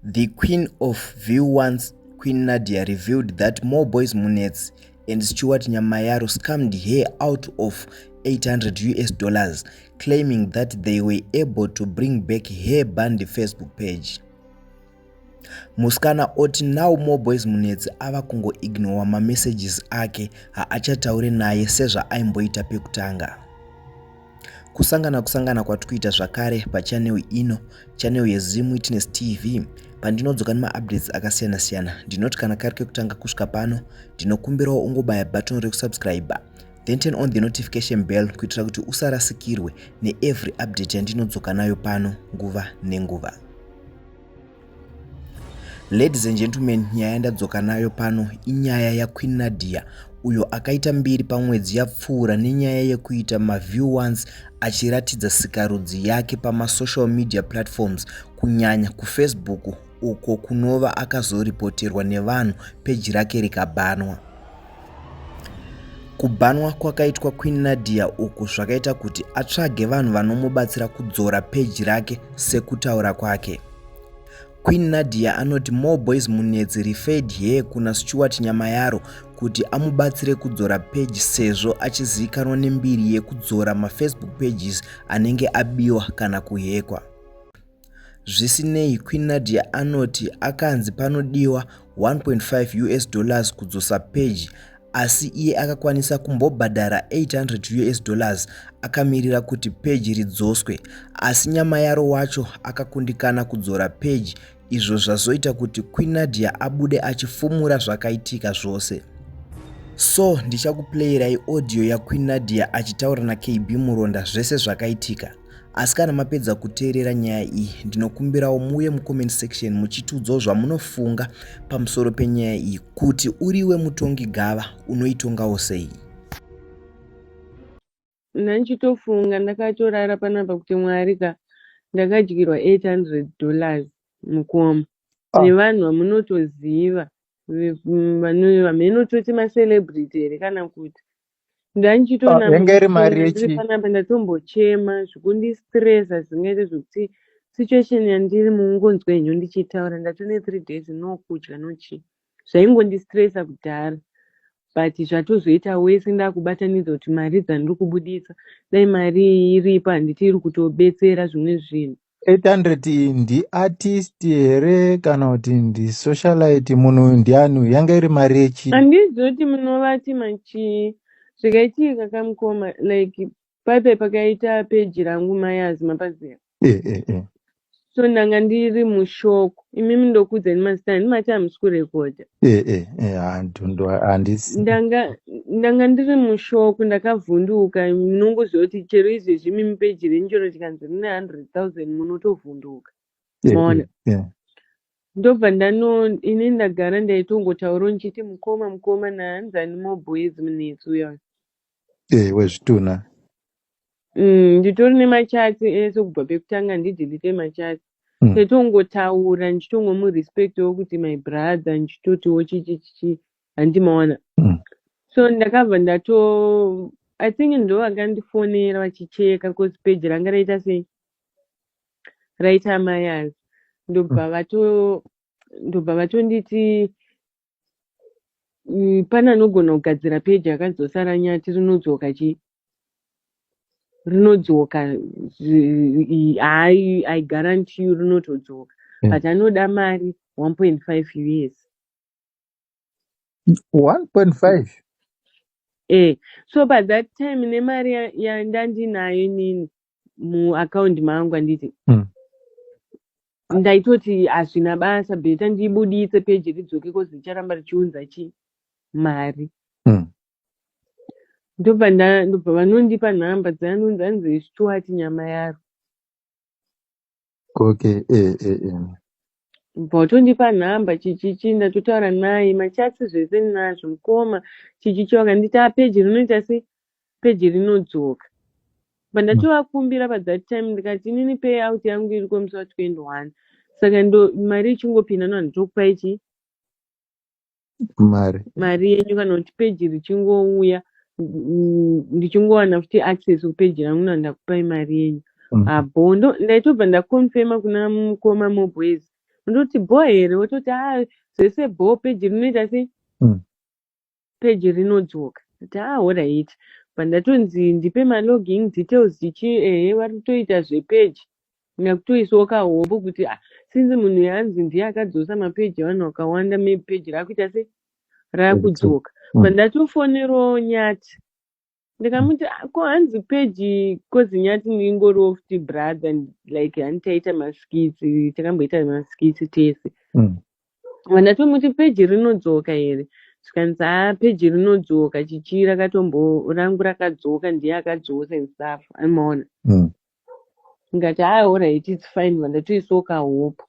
The Queen of V1's Queen Nadia revealed that Moboy's Munetsi and Stuart Nyamayaro scammed her out of $800, claiming that they were able to bring back her banned Facebook page. Musikana oti now Moboy's Munetsi ava kungoignora mamessages ake haachataure naye sezvaaimboita pekutanga. Kusangana kwatikuita zvakare pachanel ino, chanel yeZim Witness TV. Pandinodzoka nemaupdates akasiyana-siyana, ndinoti kana kari kekutanga kusvika pano, ndinokumbirawo ungobaya button rekusubscribe, then turn on the notification bell kuitira kuti usarasikirwe neevery update yandinodzoka nayo pano nguva nenguva. Ladies and gentlemen, nyaya yandadzoka nayo pano inyaya yaQueen Nadia, uyo akaita mbiri pamwedzi yapfuura nenyaya yekuita maviewers achiratidza sikarudzi yake pamasocial media platforms, kunyanya kuFacebook uko kunova akazoripoterwa nevanhu peji rake rikabanwa. Kubanwa kwakaitwa Queen Nadia uku zvakaita kuti atsvage vanhu vanomubatsira kudzora peji rake sekutaura kwake. Queen Nadia anoti Moboy's Munetsi referred her kuna Stuart Nyamayaro kuti amubatsire kudzora page sezvo achizivikanwa nembiri yekudzora maFacebook pages anenge abiwa kana kuhekwa. Zvisinei, Queen Nadia anoti akanzi panodiwa $1.5 kudzosa page, asi iye akakwanisa kumbobhadhara $800 akamirira kuti page ridzoswe, asi Nyamayaro wacho akakundikana kudzora page, izvo zvazoita kuti Queen Nadia abude achifumura zvakaitika zvose. So ndichakuplayirai audio yaQueen Nadia achitaura naKB Muronda zvese zvakaitika. Asi kana mapedza kuteerera nyaya iyi, ndinokumbirawo muuye mucomment section muchitiudzawo zvamunofunga pamusoro penyaya iyi, kuti uriwe mutongi gava unoitongawo sei. Nanchitofunga ndakatorara panapa kuti Mwari ndakadyirwa $800 mukoma nevanhu vamunotoziva, vamunototi macelebrity here kana kuti ndanchitonaandiri panapa ndatombochema zvikundistressa zvingaite zvokuti situation yandiri mungonzwa henyu ndichitaura ndatone 3 days nokudya nochi zvaingondistressa kudhara, but zvatozoita wese ndakubatanidza kuti mari dzandiri kubudisa dai mari iripo handiti iri kutobetsera zvimwe zvinhu. 800 ndiartist here kana kuti ndisocialite? Munhu ndiani? yanga iri mari yechi? Handizoti munovati machi zvikaitika kamukoma, like paipe pakaita peji rangu mayazi mapaziva. So ndanga ndiri mushoko, imimi ndokudzani mazita handimati hamusi kurekodha. Ndanga ndiri mushoko, ndakavhunduka. Munongoziva kuti chero izvezvi mimi peji renyu chero tikanzi rine 100,000 munotovhunduka. Maona ndobva ini ndagara ndaitongotaurawo ndichiti mukoma nahanzani Moboy's Munetsi uya wezvituna. Nditori nemachati ese kubva pekutanga ndidhilite machati. Taitongotaura ndichitongomurespectawo kuti my brother, ndichitotiwo chichi handimaona. So ndakabva I think ndo vakandifonera vachicheka because page ranga raita sei, raita mayazi. Ndobva vatonditi pana anogona kugadzira page yakadzosara nyati rinodzoka I guarantee you rinotodzoka, but anoda mari $1.5. 1.5? So by that time nemari yandandinayo inini muaccount mangu anditi ndaitoti hazvina basa, bheta ndibuditse peji ridzoke kozi richaramba richiunza mari. Ndobva vanondipa nhamba dzanonzi Stuart Nyamayaro. Vatondipa nhamba chichichi, ndatotaura naye machatsi zvese nazvo mukoma chichichi, vakanditi peji rinoita sei, peji rinodzoka. Ndatovakumbira that time ndikati inini payout yangu iri kwemusi wa21, saka mari ichingopinda handitokupai mari yenyu, kana kuti peji richingouya ndichingowana futi access kupeji rangu nandakupai mari yenyu. Ndaitobva ndakonfema kuna mukoma Moboy's undoti bho here wototi zvese bho peji rinoita sei peji rinodzoka kuti alright pandatonzi ndipe malogin details vari kutoita zvepeji nekutoisawo kahopo kuti sinzi munhu yanzi ndiye akadzosa mapeji evanhu vakawanda mepeji rakuita sei rakudzoka pandatofonerawo nyati ndikamuti ko hanzi peji kozi nyati ndingoriwo futi brother like handitaita maskitsi takamboita maskitsi tese vandatomuti peji rinodzoka here zvikanzi peji rinodzoka chichi rakatombo rangu rakadzoka ndiye akadzosa and stuff amaona ngati alright its fine vandatoisawo kahopo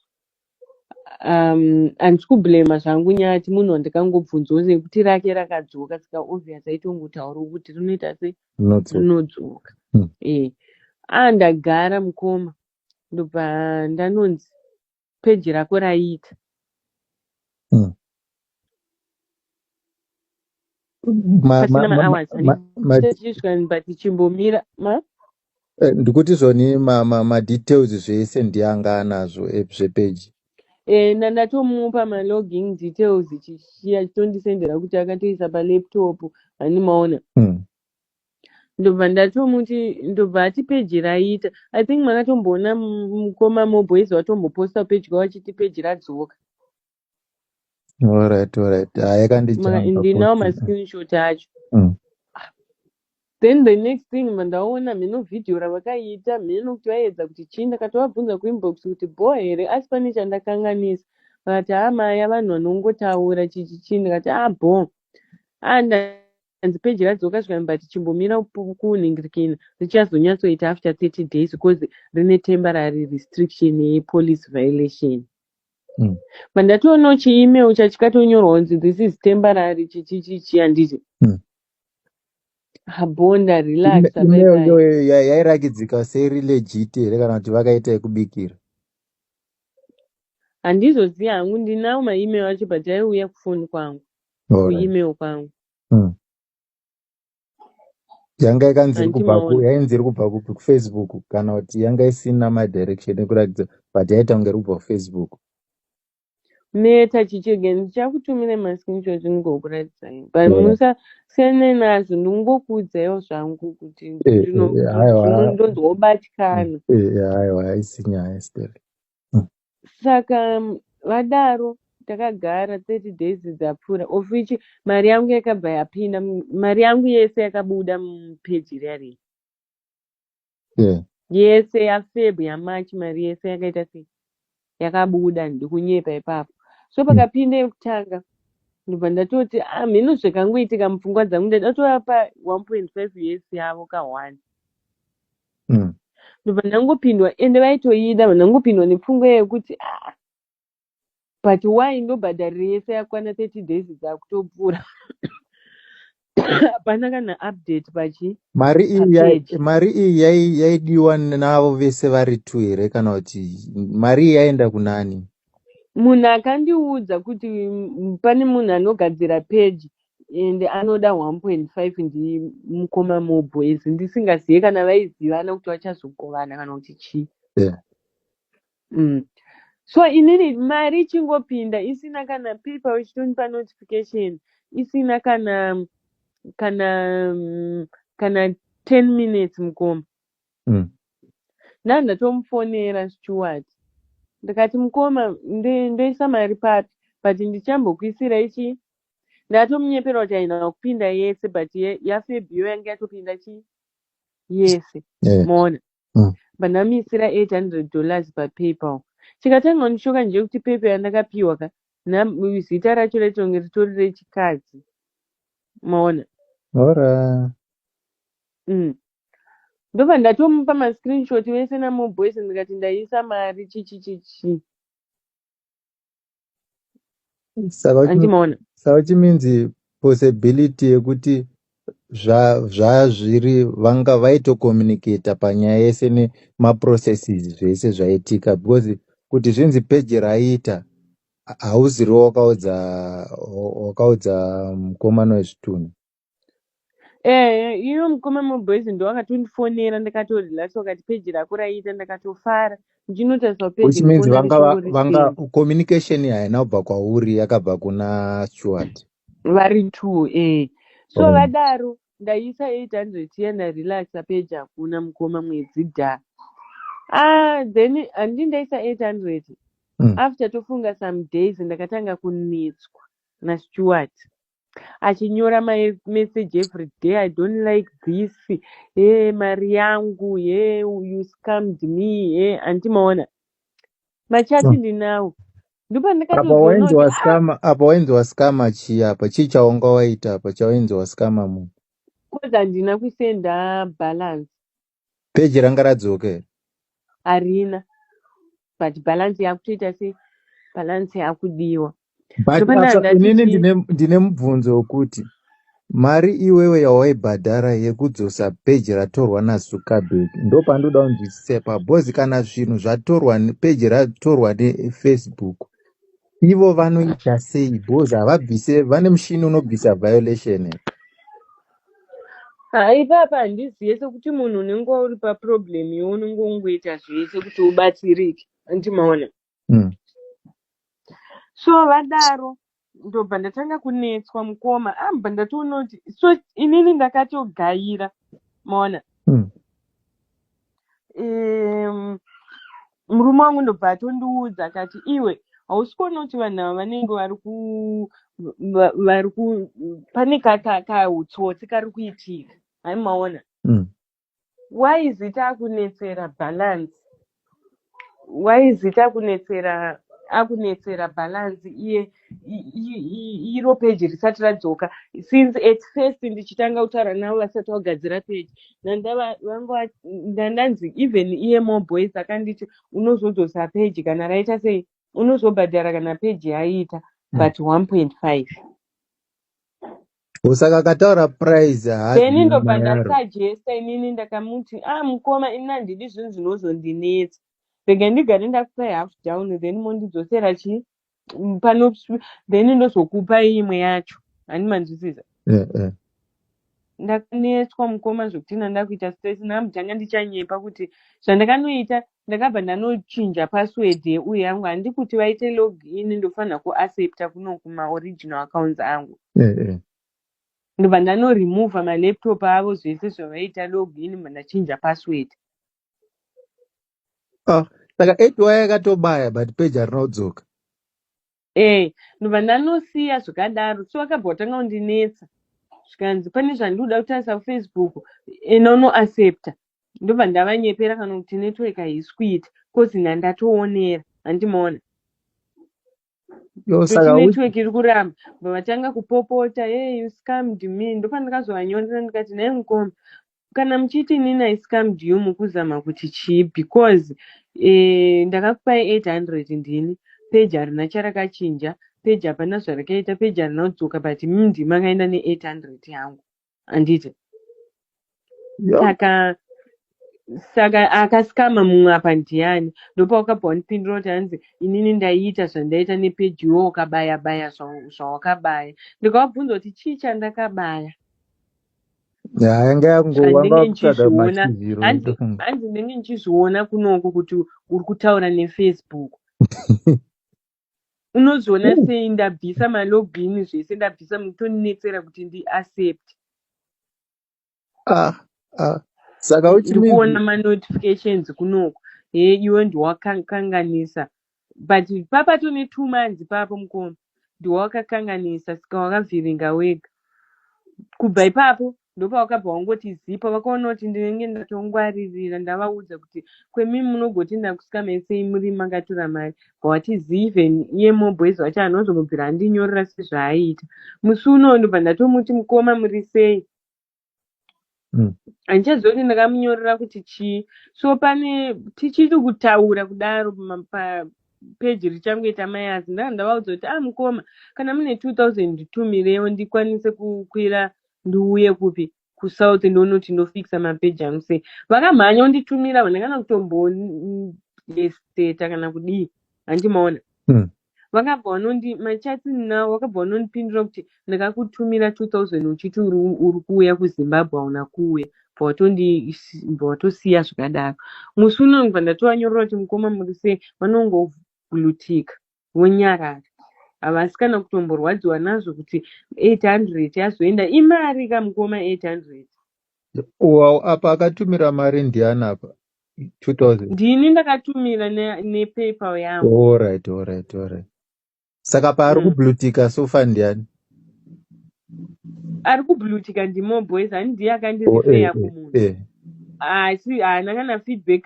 handisi kublema zvangu nyati munhu wandikangobvunzawo sekuti rake rakadzoka saka obvious aitongotaura kuti rinoita sei rinodzoka ndagara mukoma ndobva ndanonzi peji rako raita pasina mahours but chimbomira ndikuti zvoni madetails zvese ndianga anazvo zvepeji ndatomupa malogin details chitondisendera kuti akatoisa palaptop handimaona ndobva ndatomuti ndobva ati peji raita I think makatomboona mukoma moboys watomboposta peji kwavo achiti peji radzoka alright ndinawo mascreenshot acho then the next thing mandaona mheno vhidhiyo ravakaita mheno kuti vaedza kuti chii ndakatovabvunza kuinbox kuti bho here asi pane chandakanganisa vakati maya vanhu vanongotaura chichichii ndikati bho ndanzi peji radzoka zvikambati chimbomira kunhingirikina richazonyatsoita after 30 days because rine temporary restriction yepolice violation pandatoona chiemail chachikatonyorwa kunzi this is temporary chichichichi handiti habonda relax yairakidzika seri legit here kana kuti vakaita yekubikira handizoziva hangu ndinawo maemail acho but aiuya kufoni kwangu kuemail kwangu yanga yainzi iri kubva kupi kufacebook kana kuti yanga isina madirection ekuratidza but yaita kunge iri kubva kufacebook meta chichege ndichakutumira mascreenshot ndingokuratidzai but musasiyane nazvo ndingokuudzaiwo zvangu kuti ndonzwobatikana aiwa haisi nyaya steri saka vadaro takagara 30 days dzapfuura of which mari yangu yakabva yapinda mari yangu yese yakabuda mupeji riyari yese yafebhu yamarch mari yese yakaita sei yakabuda ndikunyepa ipapo so pakapinda yekutanga ndobva ndatoti mhino zvakangoitika mupfungwa dzangu ndatovapa 1.5 us yavo ka1 ndobva ndangopindwa ende vaitoida ndangopindwa nepfungwa yekuti but why ndobhadharire yese yakwana 30 days dzakutopfuura hapana kana update pachi mari iyi yaidiwa navo vese vari 2 here kana kuti mari iyi yaenda kunani munhu akandiudza kuti pane munhu anogadzira peji ende anoda 1.5 ndimukoma moboys ndisingazive kana vaizivana kuti vachazogovana kana kuti chii so inini mari ichingopinda isina kana pipa uchitonipa notification isina kana 10 minutes mukoma ndandatomufonera steward ndikati mukoma ndoisa mari papi but ndichambokuisira ichi ndatomunyepera kuti haina kupinda yese but yafebhiyo yange yatopinda chii yese mona pandamisira $800 papaypal chikatanga ndishoka nje kuti pepa yandakapiwa ka zita racho raitonge ritori rechikadzi maona ndobva ndatomupa mascreenshot vese namoboys ndikati ndaisa mari chichichichi andimaona saka chiminzi possibility yekuti zvazviri vanga vaitocommunicata panyaya yese nemaprocesses zvese zvaitika because kuti zvinzi peji raita hauziriwo wakaudza mukomana wezvitunhu iyo mukoma moboys ndo akatondifonera ndakatorelaxa wakati peji rako raita ndakatofara ndinotarisa peji which means ndikuona richingori vanga same communication haina kubva kwauri yakabva kuna Stuart. vari 2 so Oh. vadaro ndaisa 800 iya ndarelaxa peji hakuna mukoma mwedzi dha then handii ndaisa 800 after tofunga some days ndakatanga kunetswa naStuart achinyora message every day, I don't like this, hey, mari yangu, hey, you scammed me, hey, antimaona machati ndinawo ndipo ndakatozoona kuti apa wainzwa skama chii apa chii chaunga waita apa chawainzwa skama munhu koza handina kusenda balance peji ranga radzoka here harina but balance yakutoita se balance yakudiwa but apa inini ndine mubvunzo wekuti mari iwewe yawaibhadhara yekudzosa peji ratorwa naZuckerberg ndo pandoda kunzwisisa pabhozi kana zvinhu zvatorwa peji ratorwa neFacebook ivo vanoita sei bhozi havabvise vane mushini unobvisa violation ipapa handizive sekuti munhu unenge uri paproblem younenge ungoita zvese kuti ubatsirike andimaona so vadaro ndobva ndatanga kunetswa mukoma ambva ndatoona kuti so inini ndakatogaira maona murume wangu ndobva atondiudza akati iwe hausi kuona kuti vanhu ava vanenge vari pane kahutsotsi kari kuitika hai maona waizita akunetsera balance waizita akunetsera balance iye iro peji risati radzoka since at first ndichitanga kutaura navo vasati vagadzira peji ndandanzi even iye moboys akanditi unozodzosa peji kana raita sei unozobhadhara kana peji yaita but 1.5 usaka akataura price then ndobva ndasajesta inini ndakamuti mukoma ini handidi zvinhu zvinozondinetsa vega ndigare ndakupai half down then mondidzosera chii then ndozokupa imwe yacho hani manzwisisa ndakanetswa mukoma zvokuti ndanda kuita stress ndakambotanga ndichanyepa kuti zvandakanoita ndakabva ndanochinja password yeuye yangu handi kuti vaite login ndofanira kuaccepta kuno kumaoriginal accounts angu ndobva ndanoremova malaptop avo zvese zvavaita login ndachinja password saka 8 waya yakatobaya but peji harina kudzoka ndobva ndanosiya zvakadaro so vakabva vatanga kundinetsa zvikanzi pane zvandiuda kutarisa kufacebook enonoaccepta ndobva ndavanyepera kana kuti network haisi kuita kozi ndandatoonera handimaona kuti network iri kuramba vatanga kupopota hey you scammed me ndopandakazovanyorera ndikati nai mukoma kana muchiti inini aiscammed you mukuzama kuti chii because ndakakupai 800 ndini peji harina charakachinja peji hapana zvarakaita peji harina kudzoka but mimi ndimakaenda ne800 yangu handiti saka akaskama mumwe apa ndiani ndopa wakabva wanipindura kuti hanzi inini ndaiita zvandaita nepeji iwo ukabaya zvawakabaya ndikavabvunza kuti chii chandakabaya hanzi ndenge ndichizviona kunoko kuti uri kutaura nefacebook unoziona sei ndabvisa malogin zvese ndabvisa mutondinetsera kuti ndiaccept saka ndikuona manotifications kunoko iwe ndiwakanganisa but papato ne 2 months papo mukoma ndiwakakanganisa saka wakavhiringa wega kubva ipapo ndopa wakabva wangoti zipa vakaona kuti ndinenge ndatongwaririra ndavaudza kuti kwemimi munogoti ndakusikamaisei muri makatora mari bwati even iye moboys wacho anozomubvira handinyorera sezvaaita musi uno ndobva ndatomuti mukoma muri sei handichazoti ndakamunyorera kuti chii so pane tichiri kutaura kudaro papeji richangoita mayazi ndavaudza kuti mukoma kana mune 2000 nditumirewo ndikwanise kukwira ndiuye kupi kusouth ndonoti ndofikisa mapeji angu sei vakamhanya unditumira vandakana kutombosteta kana kudii handimaona vakabva vanondi machati navo vakabva vanondipindura kuti ndakakutumira 2000 uchiti uri kuuya kuzimbabwe hauna kuuya watosiya zvakadaro. Musi unobva ndatovanyorera kuti mukoma muri sei, vanongoblutika vonyarara. Havasi kana kutomborwadziwa nazvo kuti 800 yazoenda. Imari kamukoma 800. Wow, apa akatumira mari ndiani apa? 2000. Ndini ndakatumira nepaypal yangu. Alright. Saka paari kublutika sofa ndiani? Ari kublutika ndimoboys, handiye akandirifeya kumunhu. Asi haana kana feedback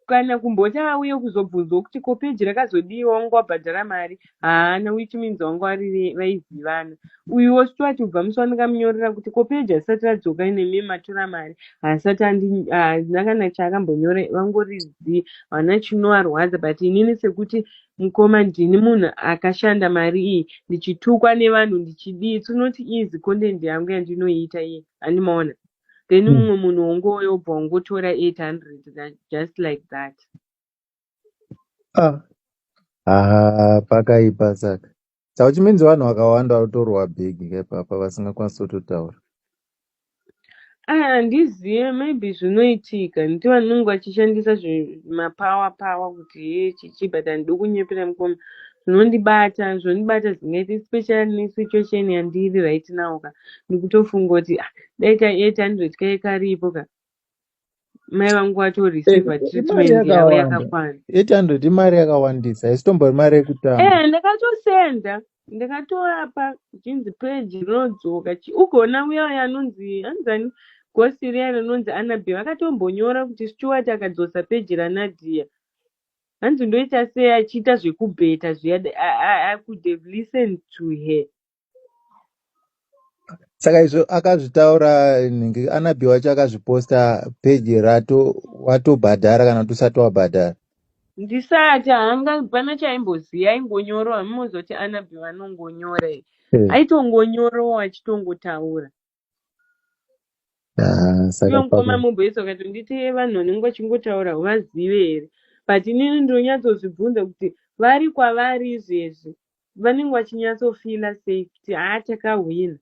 kana kumboti auye kuzobvunzwa kuti ko peji rakazodiwa wanga wabhadhara mari, haana, which means wanga vaizivana. Uyuwo Stuart ubva musi wandikamunyorera kuti ko peji hasati radzoka nemi matora mari, haana kana chaakambonyora, vangorizivi, haana chinovarwadza. But inini sekuti mukoma ndini munhu akashanda mari iyi, ndichitukwa nevanhu ndichidii, it's not easy content yangu yandinoita iyi, handimaona. Then mumwe munhu wongoyo wobva wangotora 800 just like that. Pakaipa saka. Saka chimenzi vanhu vakawanda vanotorwa bhegi kaipapa vasingakwanisi kutotaura. Handizive, maybe zvinoitika. Nditi vanenge vachishandisa mapawa kuti chichi, but handidi kunyepera mukoma. Zvonondibata zvingaita, especially nesituation yandiri right now ka. Ndikutofunga kuti dai ka 800 kai karipo ka. Mai vangu vatoreceiva treatment yavo yakakwana. 800 imari yakawandisa, haisitombori mari yekutanga. Ndakatosenda, ndakatorapa chinzi peji rinodzoka. Ugona uya anonzi anzani gosiri anonzi Annabelle akatombonyora kuti Stuart akadzosa peji raNadia, hanzi ndoita sei achiita zvekubheta zviya. I could have listened to her. Saka izvo akazvitaura nhingi Annabelle wacho akazviposta peji rato watobhadhara kana kuti usati wabhadhara. Ndisati hapana chaimboziva, aingonyorawo mumozoti Annabelle vanongonyora aitongonyorawo achitongotaura. Iwe mukoma mumboisa ukatonditi vanhu vanenge vachingotaura vazive here, but inini ndinonyatsozvibvunza kuti vari kwavari izvezvi vanenge vachinyatsofila sei kuti takahwina.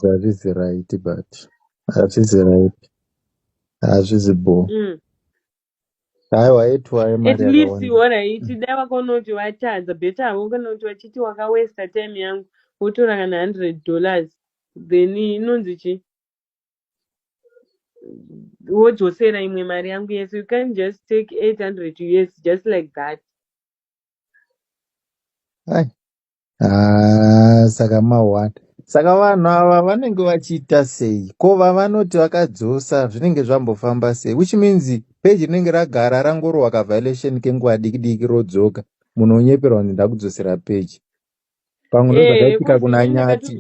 Hazvizi right, but hazvizi right, hazvizi bo. Haiwa etwa at least alright, dai vakaonoti vatadza better havo kana kuti vachiti wakawesta time yangu wotora kana $100, then inonzi chi wodzosera imwe mari yangu yese. You can't just take 800 US just like that. Saka mahwanda. Saka vanhu ava vanenge vachiita sei? Ko vavanoti vakadzosa zvinenge zvambofamba sei? Which means peji rinenge ragara rangorohwa kaviolation kenguva diki rodzoka, munhu onyeperwa kuti ndakudzosera peji. Pamwe ndozvakaitika kuna Nyati.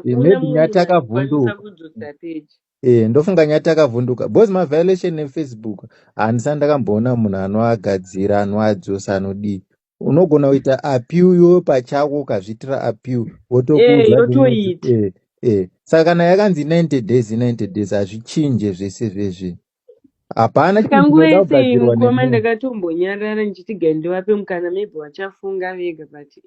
Maybe Nyati akavhunduka. Ndofunga Nyati akavhunduka. Bozi maviolation neFacebook handisati ndakamboona munhu anoagadzira, anoadzosa, anodii. Unogona kuita appeal iwe pachako ukazviitira appeal wotoita. Saka kana yakanzi 90 days hazvichinje zvese zvezvi. Hapana kanguva sei mukoma ndakatombonyarara ndichiti gai ndivape mukana, maybe vachafunga vega, but